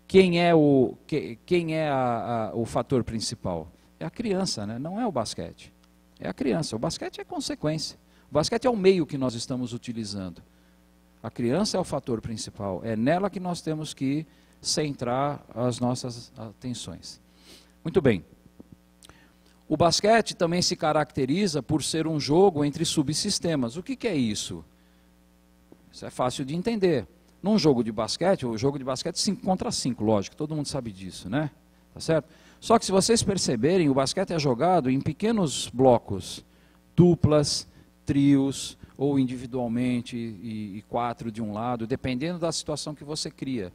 quem é o fator principal? É a criança, né? Não é o basquete. É a criança. O basquete é consequência. O basquete é o meio que nós estamos utilizando. A criança é o fator principal. É nela que nós temos que centrar as nossas atenções. Muito bem. O basquete também se caracteriza por ser um jogo entre subsistemas. O que é isso? Isso é fácil de entender. Num jogo de basquete, o jogo de basquete 5 contra 5, lógico, todo mundo sabe disso, né? Tá certo? Só que se vocês perceberem, o basquete é jogado em pequenos blocos, duplas, trios, ou individualmente, e 4 de um lado, dependendo da situação que você cria.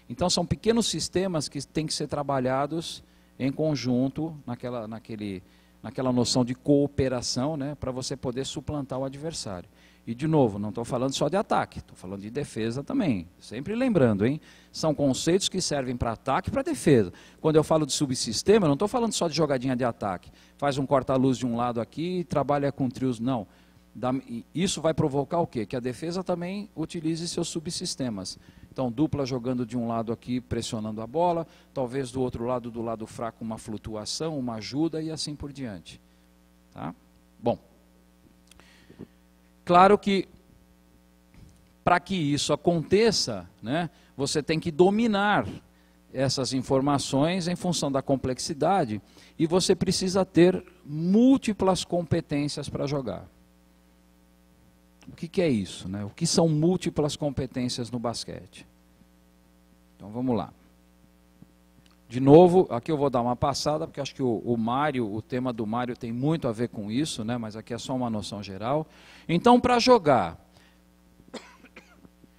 Então são pequenos sistemas que têm que ser trabalhados em conjunto, naquela noção de cooperação, né, para você poder suplantar o adversário. E, de novo, não estou falando só de ataque, estou falando de defesa também. Sempre lembrando, hein? São conceitos que servem para ataque e para defesa. Quando eu falo de subsistema, eu não estou falando só de jogadinha de ataque. Faz um corta-luz de um lado aqui e trabalha com trios. Não. Isso vai provocar o quê? Que a defesa também utilize seus subsistemas. Então, dupla jogando de um lado aqui, pressionando a bola, talvez do outro lado, do lado fraco, uma flutuação, uma ajuda e assim por diante. Tá? Bom. Claro que, para que isso aconteça, né, você tem que dominar essas informações em função da complexidade e você precisa ter múltiplas competências para jogar. O que é isso, né? O que são múltiplas competências no basquete? Então vamos lá. De novo, aqui eu vou dar uma passada, porque acho que o tema do Mário tem muito a ver com isso, né? Mas aqui é só uma noção geral. Então, para jogar,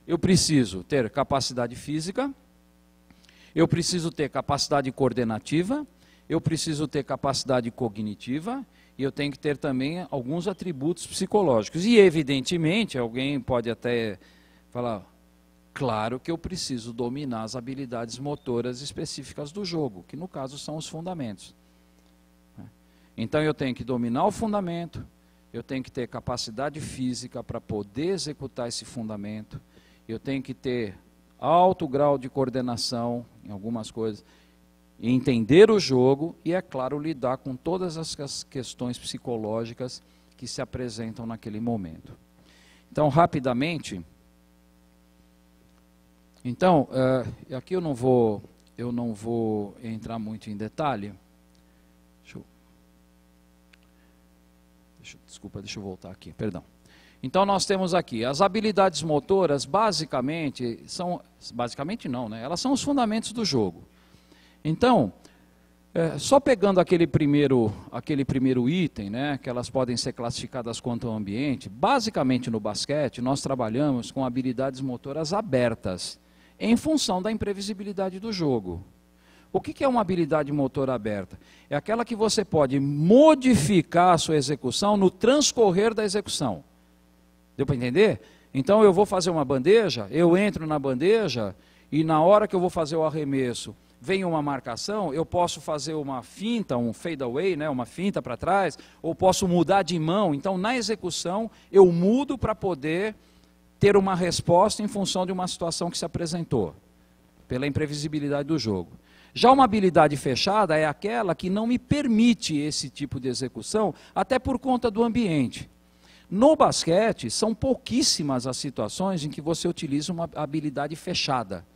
eu preciso ter capacidade física, eu preciso ter capacidade coordenativa, eu preciso ter capacidade cognitiva, e eu tenho que ter também alguns atributos psicológicos. E, evidentemente, alguém pode até falar, claro que eu preciso dominar as habilidades motoras específicas do jogo, que no caso são os fundamentos. Então eu tenho que dominar o fundamento, eu tenho que ter capacidade física para poder executar esse fundamento, eu tenho que ter alto grau de coordenação em algumas coisas, entender o jogo e, é claro, lidar com todas as questões psicológicas que se apresentam naquele momento. Então, rapidamente, aqui eu não vou entrar muito em detalhe. Desculpa, deixa eu voltar aqui, perdão. Então nós temos aqui, as habilidades motoras basicamente não, né? Elas são os fundamentos do jogo. Então, só pegando aquele primeiro item, né, que elas podem ser classificadas quanto ao ambiente, basicamente no basquete nós trabalhamos com habilidades motoras abertas, em função da imprevisibilidade do jogo. O que é uma habilidade motora aberta? É aquela que você pode modificar a sua execução no transcorrer da execução. Deu para entender? Então eu vou fazer uma bandeja, eu entro na bandeja e na hora que eu vou fazer o arremesso, vem uma marcação, eu posso fazer uma finta, um fade away, né, uma finta para trás, ou posso mudar de mão. Então na execução eu mudo para poder ter uma resposta em função de uma situação que se apresentou, pela imprevisibilidade do jogo. Já uma habilidade fechada é aquela que não me permite esse tipo de execução, até por conta do ambiente. No basquete, são pouquíssimas as situações em que você utiliza uma habilidade fechada.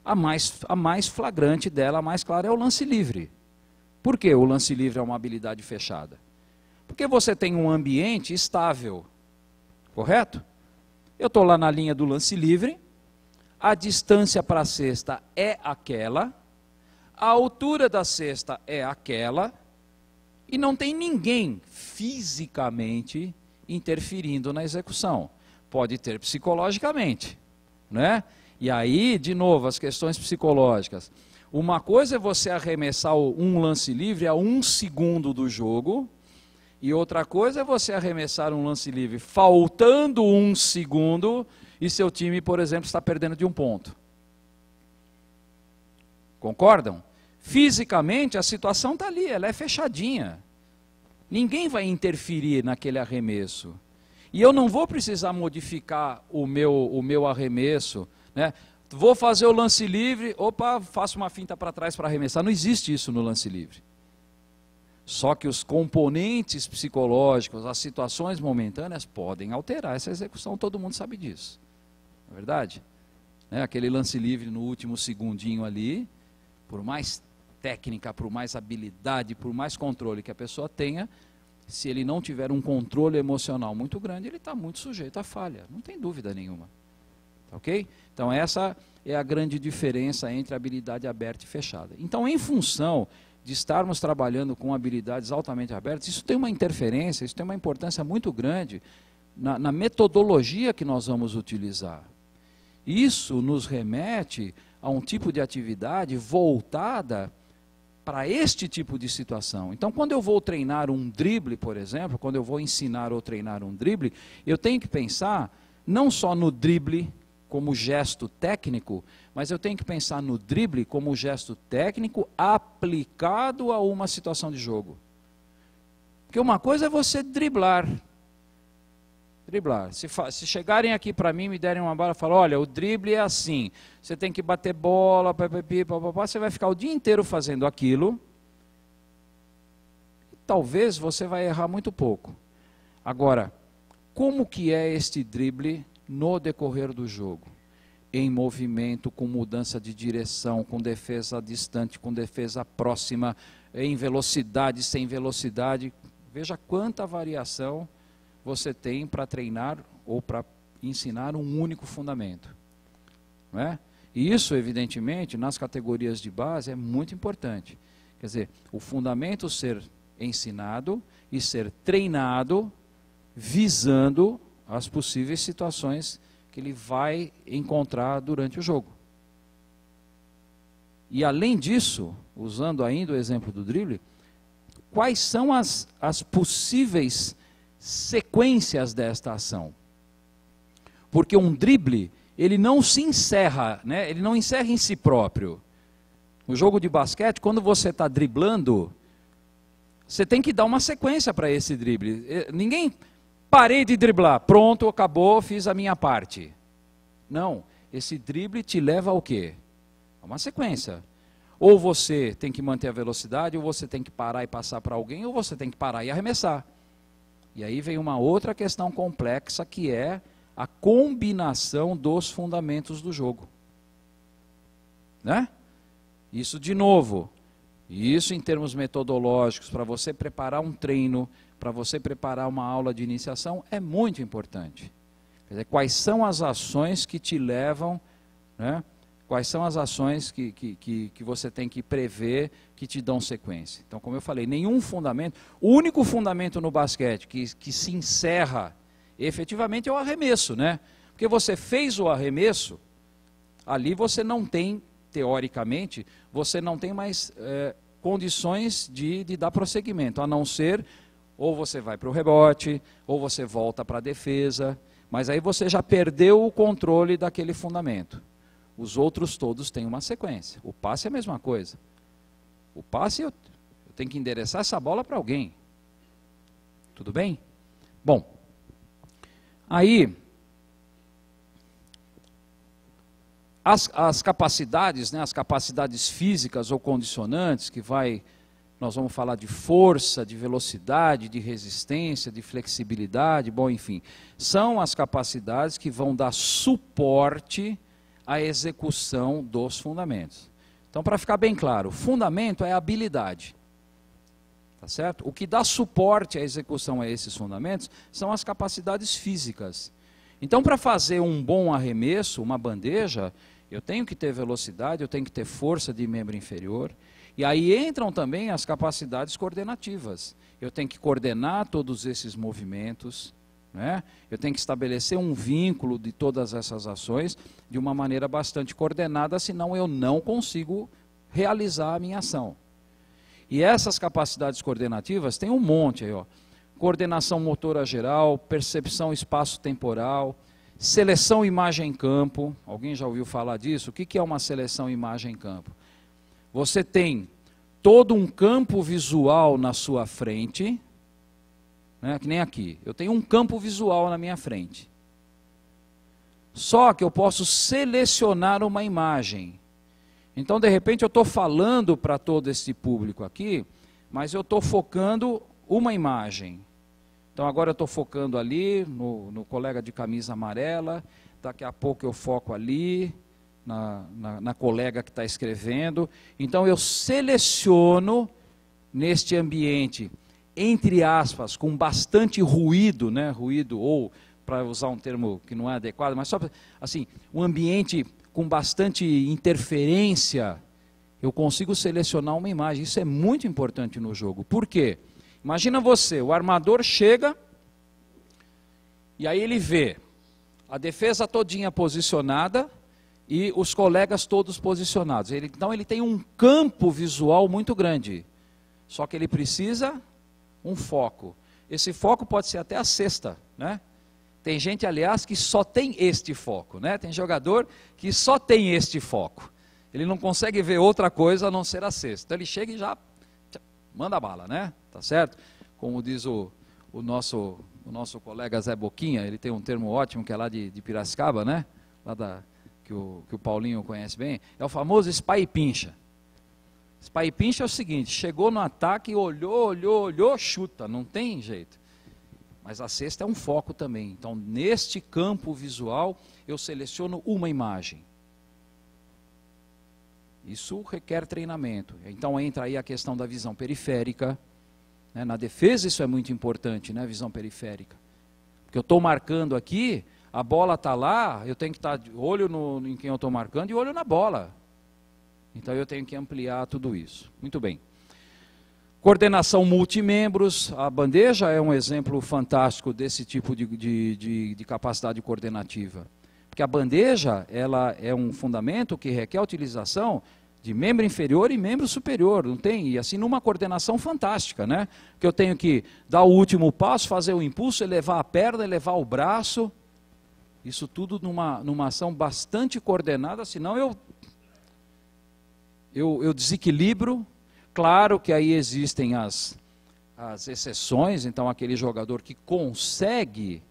A mais flagrante dela, a mais clara, é o lance livre. Por que o lance livre é uma habilidade fechada? Porque você tem um ambiente estável, correto? Eu estou lá na linha do lance livre, a distância para a cesta é aquela, a altura da cesta é aquela, e não tem ninguém fisicamente interferindo na execução. Pode ter psicologicamente, né? E aí, de novo, as questões psicológicas. Uma coisa é você arremessar um lance livre a 1 segundo do jogo, e outra coisa é você arremessar um lance livre faltando 1 segundo, e seu time, por exemplo, está perdendo de 1 ponto. Concordam? Fisicamente, a situação está ali, ela é fechadinha. Ninguém vai interferir naquele arremesso. E eu não vou precisar modificar o meu arremesso, né? Vou fazer o lance livre, opa, faço uma finta para trás para arremessar. Não existe isso no lance livre. Só que os componentes psicológicos, as situações momentâneas podem alterar essa execução, todo mundo sabe disso. Não é verdade? Aquele lance livre no último segundinho ali, por mais técnica, por mais habilidade, por mais controle que a pessoa tenha, se ele não tiver um controle emocional muito grande, ele está muito sujeito à falha, não tem dúvida nenhuma. Ok? Então essa é a grande diferença entre a habilidade aberta e fechada. Então, em função de estarmos trabalhando com habilidades altamente abertas, isso tem uma interferência, isso tem uma importância muito grande na metodologia que nós vamos utilizar. Isso nos remete a um tipo de atividade voltada para este tipo de situação. Então, quando eu vou treinar um drible, por exemplo, quando eu vou ensinar ou treinar um drible, eu tenho que pensar não só no drible como gesto técnico, mas eu tenho que pensar no drible como gesto técnico aplicado a uma situação de jogo. Porque uma coisa é você driblar. Se chegarem aqui para mim, me derem uma bola e falar, olha, o drible é assim, você tem que bater bola, você vai ficar o dia inteiro fazendo aquilo, e talvez você vai errar muito pouco. Agora, como que é este drible no decorrer do jogo? Em movimento, com mudança de direção, com defesa distante, com defesa próxima, em velocidade, sem velocidade. Veja quanta variação você tem para treinar ou para ensinar um único fundamento. Não é? E isso, evidentemente, nas categorias de base é muito importante. Quer dizer, o fundamento ser ensinado e ser treinado visando as possíveis situações que ele vai encontrar durante o jogo. E além disso, usando ainda o exemplo do drible, quais são as possíveis sequências desta ação? Porque um drible, ele não se encerra, né? Ele não encerra em si próprio. No jogo de basquete, quando você está driblando, você tem que dar uma sequência para esse drible. Ninguém... Parei de driblar, pronto, acabou, fiz a minha parte. Não, esse drible te leva ao quê? A uma sequência. Ou você tem que manter a velocidade, ou você tem que parar e passar para alguém, ou você tem que parar e arremessar. E aí vem uma outra questão complexa, que é a combinação dos fundamentos do jogo. Né? Isso de novo, isso em termos metodológicos, para você preparar um treino, para você preparar uma aula de iniciação, é muito importante. Quer dizer, quais são as ações que te levam, né? Quais são as ações que você tem que prever, que te dão sequência. Então, como eu falei, nenhum fundamento, o único fundamento no basquete que se encerra efetivamente é o arremesso, né? Porque você fez o arremesso, ali você não tem, teoricamente, você não tem mais condições de dar prosseguimento, a não ser... Ou você vai para o rebote, ou você volta para a defesa, mas aí você já perdeu o controle daquele fundamento. Os outros todos têm uma sequência. O passe é a mesma coisa. O passe eu tenho que endereçar essa bola para alguém. Tudo bem? Bom, aí as capacidades, né, as capacidades físicas ou condicionantes que nós vamos falar de força, de velocidade, de resistência, de flexibilidade, bom, enfim. São as capacidades que vão dar suporte à execução dos fundamentos. Então, para ficar bem claro, fundamento é habilidade. Tá certo? O que dá suporte à execução a esses fundamentos são as capacidades físicas. Então, para fazer um bom arremesso, uma bandeja, eu tenho que ter velocidade, eu tenho que ter força de membro inferior. E aí entram também as capacidades coordenativas. Eu tenho que coordenar todos esses movimentos, né? Eu tenho que estabelecer um vínculo de todas essas ações de uma maneira bastante coordenada, senão eu não consigo realizar a minha ação. E essas capacidades coordenativas tem um monte aí, ó. Coordenação motora geral, percepção espaço-temporal, seleção imagem-campo. Alguém já ouviu falar disso? O que é uma seleção imagem-campo? Você tem todo um campo visual na sua frente, né, que nem aqui. Eu tenho um campo visual na minha frente. Só que eu posso selecionar uma imagem. Então, de repente, eu estou falando para todo esse público aqui, mas eu estou focando uma imagem. Então, agora eu estou focando ali no colega de camisa amarela, daqui a pouco eu foco ali, na colega que está escrevendo. Então, eu seleciono neste ambiente, entre aspas, com bastante ruído, né? Ruído, ou, para usar um termo que não é adequado, mas só assim, um ambiente com bastante interferência, eu consigo selecionar uma imagem. Isso é muito importante no jogo. Por quê? Imagina você, o armador chega, e aí ele vê a defesa todinha posicionada, e os colegas todos posicionados. Então ele tem um campo visual muito grande. Só que ele precisa um foco. Esse foco pode ser até a cesta, né? Tem gente, aliás, que só tem este foco, né? Tem jogador que só tem este foco. Ele não consegue ver outra coisa a não ser a cesta. Então ele chega e já manda bala, né? Tá certo? Como diz o nosso colega Zé Boquinha, ele tem um termo ótimo que é lá de Piracicaba, né? Lá que o Paulinho conhece bem. É o famoso espá e pincha. Espá e pincha é o seguinte: chegou no ataque, olhou, chuta, não tem jeito. Mas a cesta é um foco também. Então, neste campo visual, eu seleciono uma imagem. Isso requer treinamento. Então, entra aí a questão da visão periférica. Né? Na defesa, isso é muito importante, né? Visão periférica. Porque eu estou marcando aqui, a bola está lá, eu tenho que estar de olho em quem eu estou marcando e olho na bola. Então, eu tenho que ampliar tudo isso. Muito bem. Coordenação multimembros, a bandeja é um exemplo fantástico desse tipo de capacidade coordenativa. Porque a bandeja, ela é um fundamento que requer a utilização de membro inferior e membro superior, não tem? E assim, numa coordenação fantástica, né? Que eu tenho que dar o último passo, fazer o impulso, elevar a perna, elevar o braço. Isso tudo numa ação bastante coordenada, senão eu desequilibro. Claro que aí existem as exceções, então aquele jogador que consegue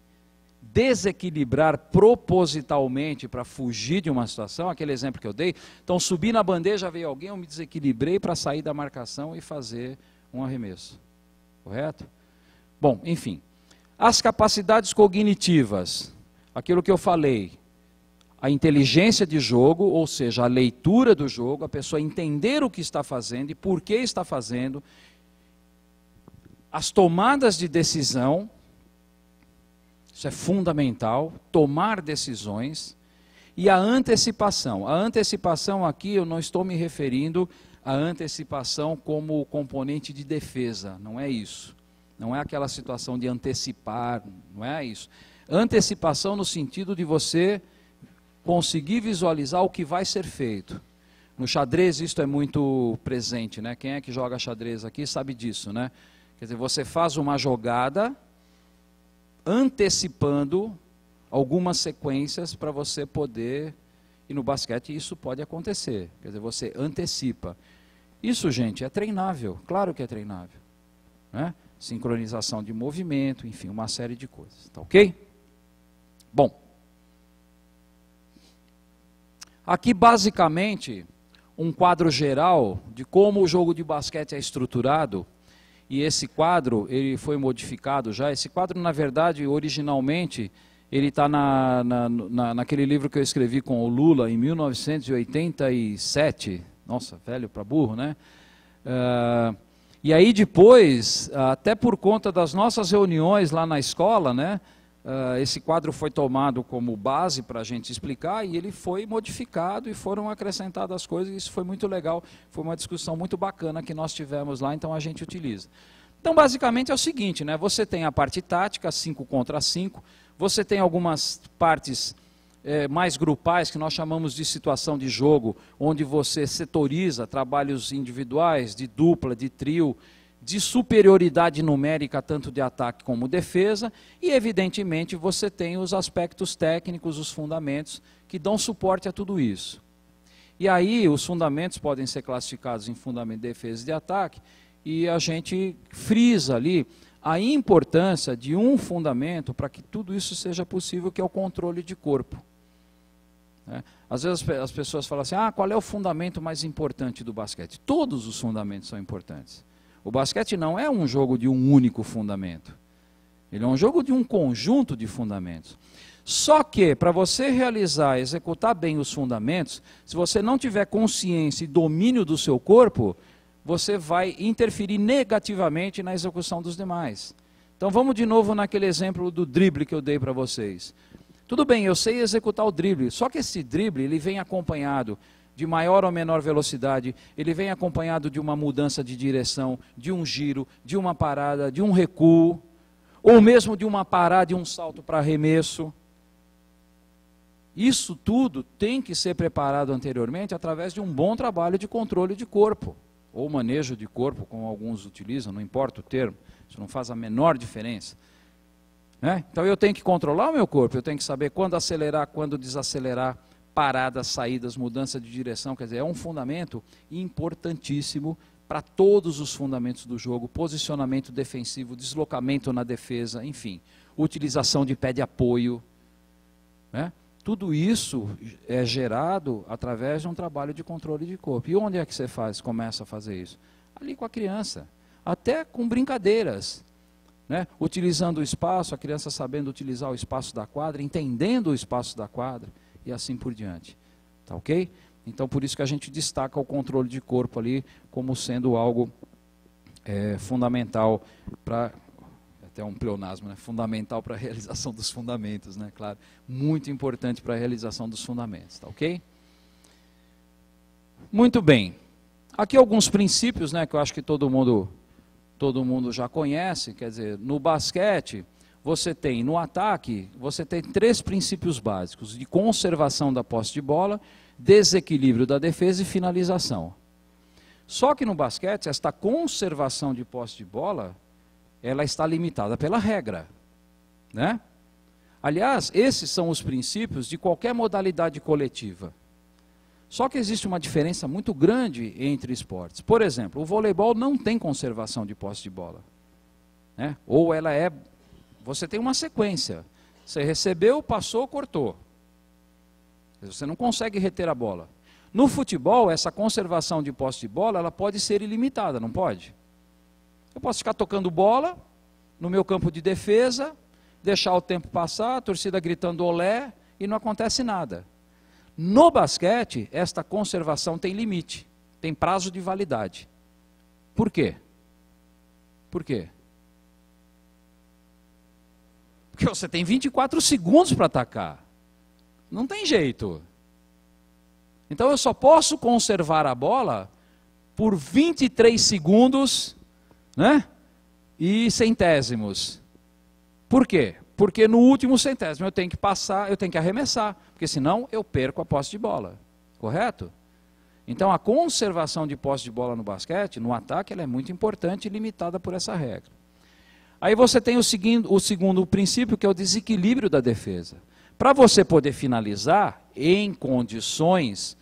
desequilibrar propositalmente para fugir de uma situação, aquele exemplo que eu dei, então subi na bandeja, veio alguém, eu me desequilibrei para sair da marcação e fazer um arremesso. Correto? Bom, enfim. As capacidades cognitivas, aquilo que eu falei, a inteligência de jogo, ou seja, a leitura do jogo, a pessoa entender o que está fazendo e por que está fazendo, as tomadas de decisão, isso é fundamental, tomar decisões, e a antecipação. A antecipação aqui eu não estou me referindo à antecipação como componente de defesa, não é isso. Não é aquela situação de antecipar, não é isso. Antecipação no sentido de você conseguir visualizar o que vai ser feito. No xadrez isto é muito presente, né? Quem é que joga xadrez aqui sabe disso, né? Quer dizer, você faz uma jogada antecipando algumas sequências para você poder, e no basquete isso pode acontecer, quer dizer, você antecipa. Isso, gente, é treinável, claro que é treinável, né? Sincronização de movimento, enfim, uma série de coisas, tá ok? Bom, aqui, basicamente, um quadro geral de como o jogo de basquete é estruturado, e esse quadro, ele foi modificado já. Esse quadro, na verdade, originalmente, ele está naquele livro que eu escrevi com o Lula, em 1987, nossa, velho para burro, né? E aí depois, até por conta das nossas reuniões lá na escola, né? Esse quadro foi tomado como base para a gente explicar e ele foi modificado e foram acrescentadas coisas, e isso foi muito legal, foi uma discussão muito bacana que nós tivemos lá, então a gente utiliza. Então basicamente é o seguinte, né? Você tem a parte tática, 5 contra 5, você tem algumas partes mais grupais que nós chamamos de situação de jogo, onde você setoriza trabalhos individuais, de dupla, de trio, de superioridade numérica, tanto de ataque como defesa, e evidentemente você tem os aspectos técnicos, os fundamentos, que dão suporte a tudo isso. E aí os fundamentos podem ser classificados em fundamento de defesa e de ataque, e a gente frisa ali a importância de um fundamento para que tudo isso seja possível, que é o controle de corpo. né? Às vezes as pessoas falam assim, qual é o fundamento mais importante do basquete? Todos os fundamentos são importantes. O basquete não é um jogo de um único fundamento. Ele é um jogo de um conjunto de fundamentos. Só que, para você realizar, executar bem os fundamentos, se você não tiver consciência e domínio do seu corpo, você vai interferir negativamente na execução dos demais. Então vamos de novo naquele exemplo do drible que eu dei para vocês. Tudo bem, eu sei executar o drible, só que esse drible ele vem acompanhado de maior ou menor velocidade, ele vem acompanhado de uma mudança de direção, de um giro, de uma parada, de um recuo, ou mesmo de uma parada e um salto para arremesso. Isso tudo tem que ser preparado anteriormente através de um bom trabalho de controle de corpo, ou manejo de corpo, como alguns utilizam, não importa o termo, isso não faz a menor diferença. Então eu tenho que controlar o meu corpo, eu tenho que saber quando acelerar, quando desacelerar, paradas, saídas, mudança de direção, quer dizer, é um fundamento importantíssimo para todos os fundamentos do jogo, posicionamento defensivo, deslocamento na defesa, enfim, utilização de pé de apoio, Tudo isso é gerado através de um trabalho de controle de corpo. E onde é que você começa a fazer isso? Ali com a criança, até com brincadeiras. Utilizando o espaço, a criança sabendo utilizar o espaço da quadra, entendendo o espaço da quadra e assim por diante. Tá ok? Então por isso que a gente destaca o controle de corpo ali como sendo algo fundamental para, até um pleonasmo, fundamental para a realização dos fundamentos, claro, muito importante para a realização dos fundamentos, tá ok? Muito bem. Aqui alguns princípios, que eu acho que todo mundo já conhece, quer dizer, no basquete, no ataque, você tem 3 princípios básicos, de conservação da posse de bola, desequilíbrio da defesa e finalização. Só que no basquete, esta conservação de posse de bola, ela está limitada pela regra. Aliás, esses são os princípios de qualquer modalidade coletiva. Só que existe uma diferença muito grande entre esportes. Por exemplo, o voleibol não tem conservação de posse de bola. Ou ela você tem uma sequência. Você recebeu, passou, cortou. Você não consegue reter a bola. No futebol, essa conservação de posse de bola, ela pode ser ilimitada, não pode? Eu posso ficar tocando bola no meu campo de defesa, deixar o tempo passar, a torcida gritando olé e não acontece nada. No basquete, esta conservação tem limite, tem prazo de validade. Por quê? Por quê? Porque você tem 24 segundos para atacar. Não tem jeito. Então eu só posso conservar a bola por 23 segundos, e centésimos. Por quê? Porque no último centésimo eu tenho que passar, eu tenho que arremessar, porque senão eu perco a posse de bola. Correto? Então a conservação de posse de bola no basquete, no ataque, ela é muito importante e limitada por essa regra. Aí você tem o segundo princípio, que é o desequilíbrio da defesa. Para você poder finalizar em condições,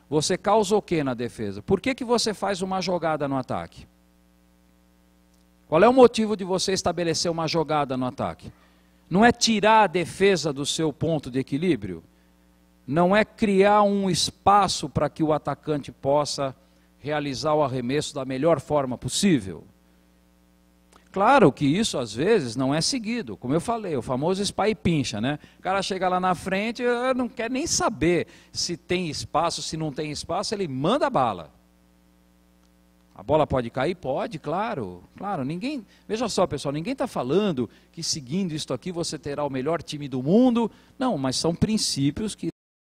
você causa o que na defesa? Por que você faz uma jogada no ataque? Qual é o motivo de você estabelecer uma jogada no ataque? Não é tirar a defesa do seu ponto de equilíbrio? Não é criar um espaço para que o atacante possa realizar o arremesso da melhor forma possível? Claro que isso às vezes não é seguido, como eu falei, o famoso espá e pincha, O cara chega lá na frente, não quer nem saber se tem espaço, se não tem espaço, ele manda a bala. A bola pode cair? Pode, claro. Veja só, pessoal, ninguém está falando que seguindo isto aqui você terá o melhor time do mundo. Não, mas são princípios que